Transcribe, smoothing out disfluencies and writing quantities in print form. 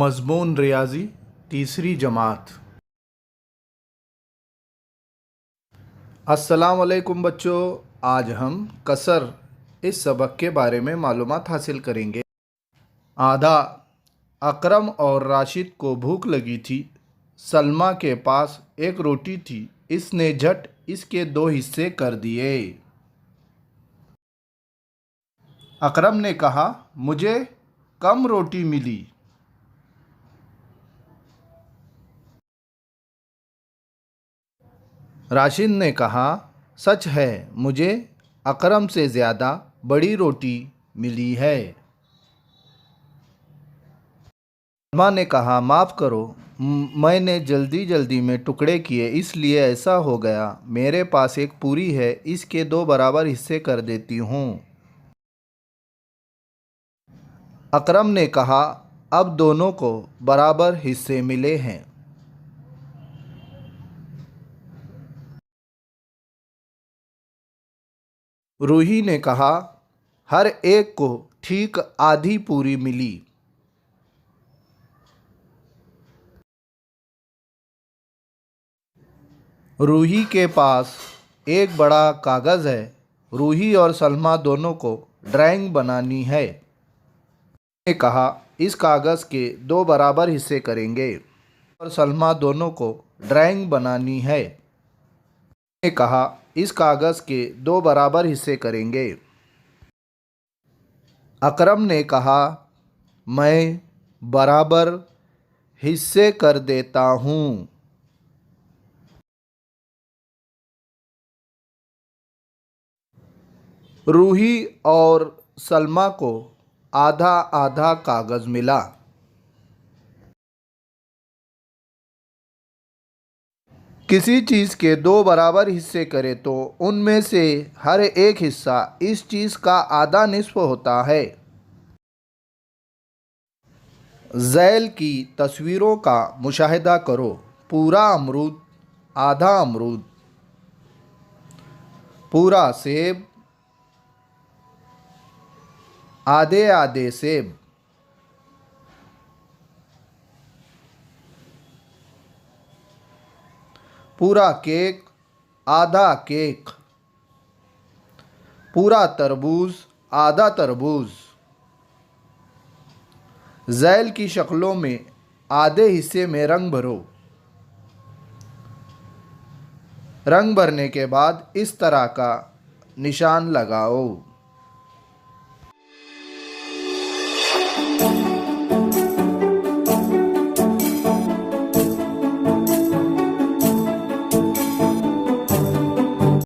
मज़मून रियाज़ी तीसरी जमात। अस्सलाम वालेकुम बच्चों, आज हम कसर इस सबक के बारे में मालूमात हासिल करेंगे। आधा अकरम और राशिद को भूख लगी थी। सलमा के पास एक रोटी थी, इसने झट इसके दो हिस्से कर दिए। अकरम ने कहा, मुझे कम रोटी मिली। राशिद ने कहा, सच है, मुझे अकरम से ज़्यादा बड़ी रोटी मिली है। सलमा ने कहा, माफ़ करो, मैंने जल्दी जल्दी में टुकड़े किए इसलिए ऐसा हो गया। मेरे पास एक पूरी है, इसके दो बराबर हिस्से कर देती हूँ। अकरम ने कहा, अब दोनों को बराबर हिस्से मिले हैं। रूही ने कहा, हर एक को ठीक आधी पूरी मिली। रूही के पास एक बड़ा कागज़ है। रूही और सलमा दोनों को ड्राइंग बनानी है। ने कहा, इस कागज़ के दो बराबर हिस्से करेंगे। और सलमा दोनों को ड्राइंग बनानी है। ने कहा, इस कागज़ के दो बराबर हिस्से करेंगे। अकरम ने कहा, मैं बराबर हिस्से कर देता हूँ। रूही और सलमा को आधा आधा कागज़ मिला। किसी चीज़ के दो बराबर हिस्से करें तो उनमें से हर एक हिस्सा इस चीज़ का आधा निस्फ होता है। झैल की तस्वीरों का मुशाहिदा करो। पूरा अमरूद, आधा अमरूद, पूरा सेब, आधे आधे सेब, पूरा केक, आधा केक, पूरा तरबूज, आधा तरबूज। झैल की शक्लों में आधे हिस्से में रंग भरो। रंग भरने के बाद इस तरह का निशान लगाओ।